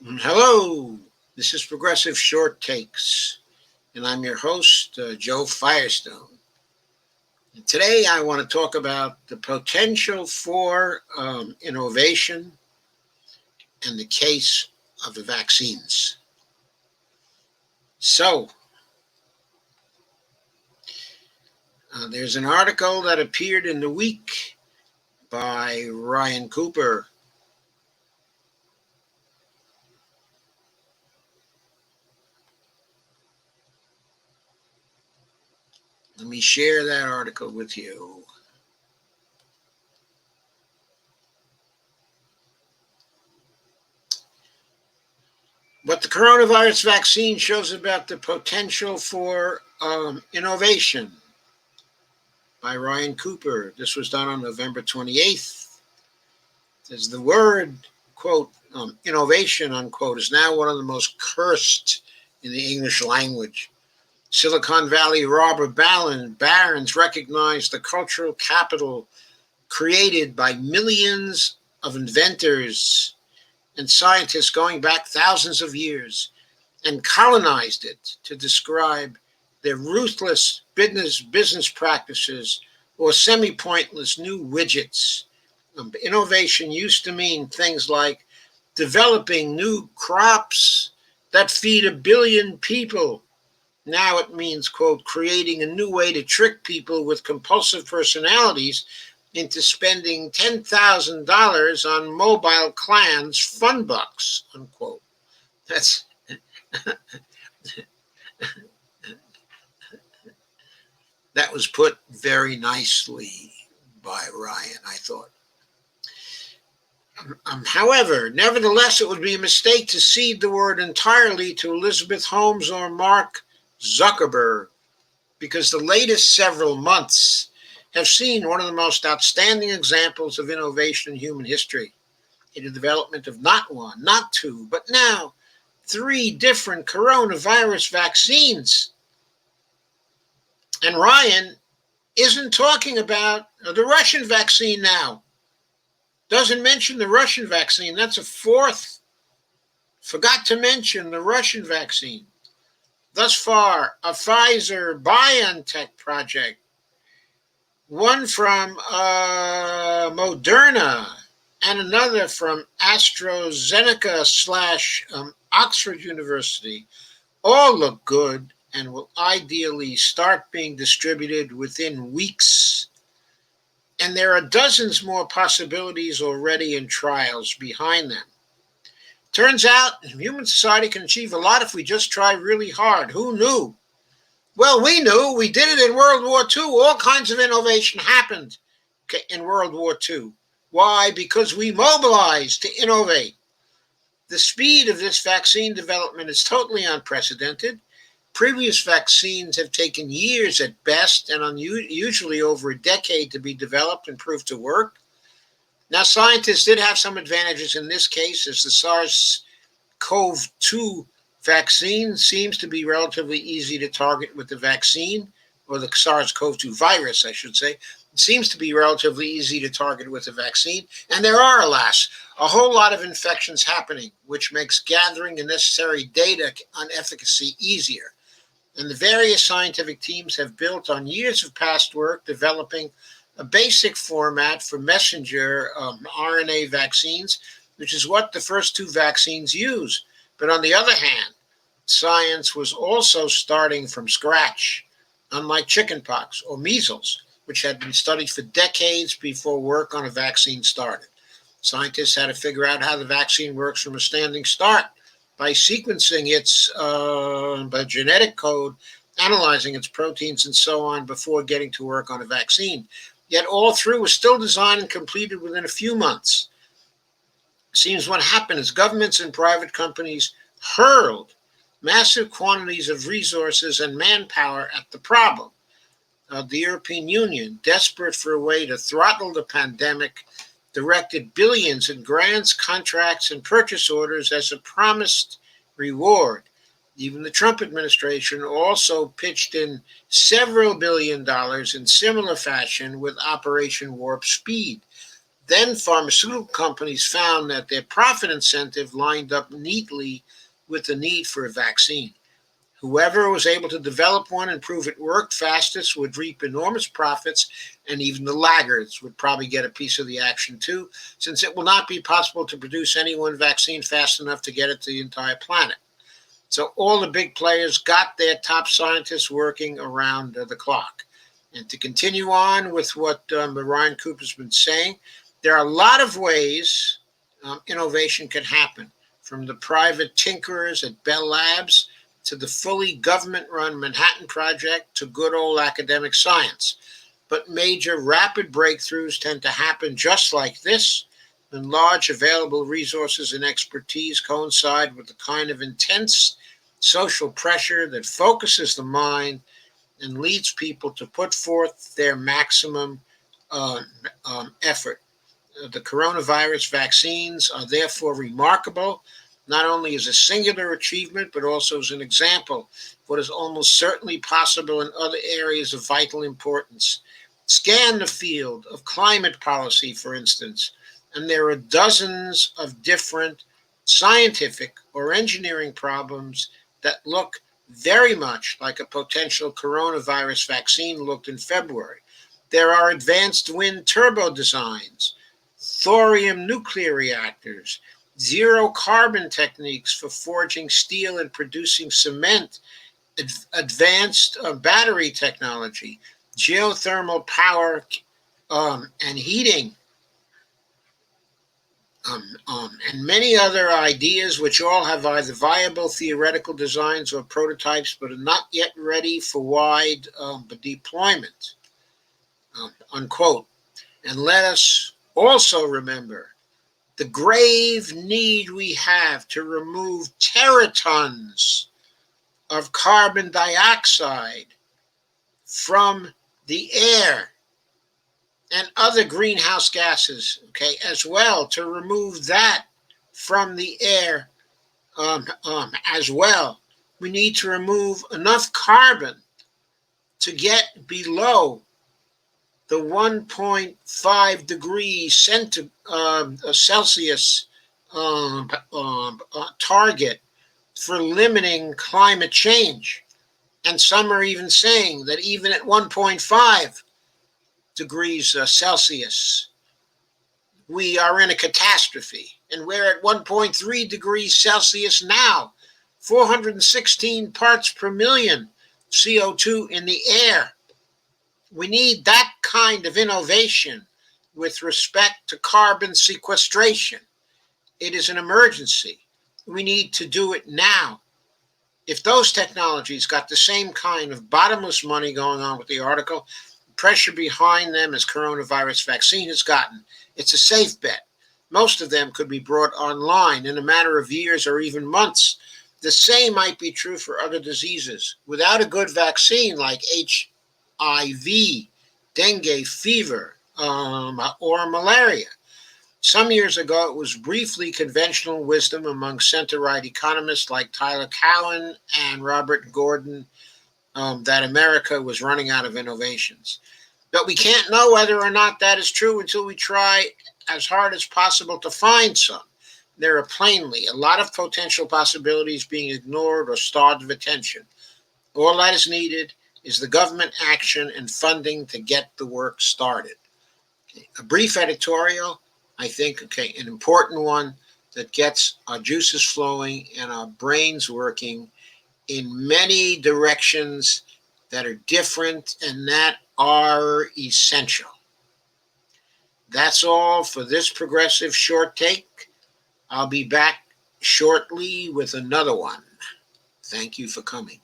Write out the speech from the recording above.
Hello, this is Progressive Short Takes, and I'm your host, Joe Firestone. And today I want to talk about the potential for innovation in the case of the vaccines. So, there's an article that appeared in The Week by Ryan Cooper. Let me share that article with you. What the coronavirus vaccine shows about the potential for innovation by Ryan Cooper. This was done on November 28th. As the word, quote, innovation, unquote, is now one of the most cursed in the English language. Silicon Valley robber barons recognized the cultural capital created by millions of inventors and scientists going back thousands of years and colonized it to describe their ruthless business practices or semi-pointless new widgets. Innovation used to mean things like developing new crops that feed a billion people. Now it means, quote, creating a new way to trick people with compulsive personalities into spending $10,000 on mobile clans fun bucks, unquote. That's that was put very nicely by Ryan, I thought. However, nevertheless, it would be a mistake to cede the word entirely to Elizabeth Holmes or Mark Zuckerberg, because the latest several months have seen one of the most outstanding examples of innovation in human history in the development of not one, not two, but now three different coronavirus vaccines. And Ryan isn't talking about the Russian vaccine now. Doesn't mention the Russian vaccine. That's a fourth. Forgot to mention the Russian vaccine. Thus far, a Pfizer BioNTech project, one from Moderna, and another from AstraZeneca slash Oxford University, all look good and will ideally start being distributed within weeks. And there are dozens more possibilities already in trials behind them. Turns out human society can achieve a lot if we just try really hard. Who knew? Well, we knew. We did it in World War II. All kinds of innovation happened in World War II. Why? Because we mobilized to innovate. The speed of this vaccine development is totally unprecedented. Previous vaccines have taken years at best and usually over a decade to be developed and proved to work. Now, scientists did have some advantages in this case, as the SARS-CoV-2 vaccine seems to be relatively easy to target with the vaccine, or the SARS-CoV-2 virus, I should say. It seems to be relatively easy to target with the vaccine. And there are, alas, a whole lot of infections happening, which makes gathering the necessary data on efficacy easier. And the various scientific teams have built on years of past work developing a basic format for messenger RNA vaccines, which is what the first two vaccines use. But on the other hand, science was also starting from scratch, unlike chickenpox or measles, which had been studied for decades before work on a vaccine started. Scientists had to figure out how the vaccine works from a standing start by sequencing its by genetic code, analyzing its proteins, and so on before getting to work on a vaccine. Yet all three was still designed and completed within a few months. It seems what happened is governments and private companies hurled massive quantities of resources and manpower at the problem. The European Union, desperate for a way to throttle the pandemic, directed billions in grants, contracts, and purchase orders as a promised reward. Even the Trump administration also pitched in several $billions in similar fashion with Operation Warp Speed. Then pharmaceutical companies found that their profit incentive lined up neatly with the need for a vaccine. Whoever was able to develop one and prove it worked fastest would reap enormous profits, and even the laggards would probably get a piece of the action too, since it will not be possible to produce any one vaccine fast enough to get it to the entire planet. So all the big players got their top scientists working around the clock. And to continue on with what Ryan Cooper's been saying, there are a lot of ways innovation can happen, from the private tinkerers at Bell Labs to the fully government-run Manhattan Project to good old academic science. But major rapid breakthroughs tend to happen just like this, when large available resources and expertise coincide with the kind of intense social pressure that focuses the mind and leads people to put forth their maximum effort. The coronavirus vaccines are therefore remarkable, not only as a singular achievement, but also as an example of what is almost certainly possible in other areas of vital importance. Scan the field of climate policy, for instance, and there are dozens of different scientific or engineering problems that look very much like a potential coronavirus vaccine looked in February. There are advanced wind turbo designs, thorium nuclear reactors, zero carbon techniques for forging steel and producing cement, advanced battery technology, geothermal power and heating, and many other ideas which all have either viable theoretical designs or prototypes but are not yet ready for wide deployment, unquote. And let us also remember the grave need we have to remove teratons of carbon dioxide from the air and other greenhouse gases, okay, as well, to remove that from the air as well. We need to remove enough carbon to get below the 1.5 degrees Celsius target for limiting climate change. And some are even saying that even at 1.5 degrees Celsius, we are in a catastrophe. And we're at 1.3 degrees Celsius now, 416 parts per million CO2 in the air. We need that kind of innovation with respect to carbon sequestration. It is an emergency. We need to do it now. If those technologies got the same kind of bottomless money going on with the article, pressure behind them as coronavirus vaccine has gotten, it's a safe bet. Most of them could be brought online in a matter of years or even months. The same might be true for other diseases. Without a good vaccine like HIV, dengue fever, or malaria. Some years ago, it was briefly conventional wisdom among center-right economists like Tyler Cowen and Robert Gordon that America was running out of innovations. But we can't know whether or not that is true until we try as hard as possible to find some. There are plainly a lot of potential possibilities being ignored or starved of attention. All that is needed is the government action and funding to get the work started. Okay. A brief editorial, I think, an important one that gets our juices flowing and our brains working in many directions that are different and that are essential. That's all for this progressive short take. I'll be back shortly with another one. Thank you for coming.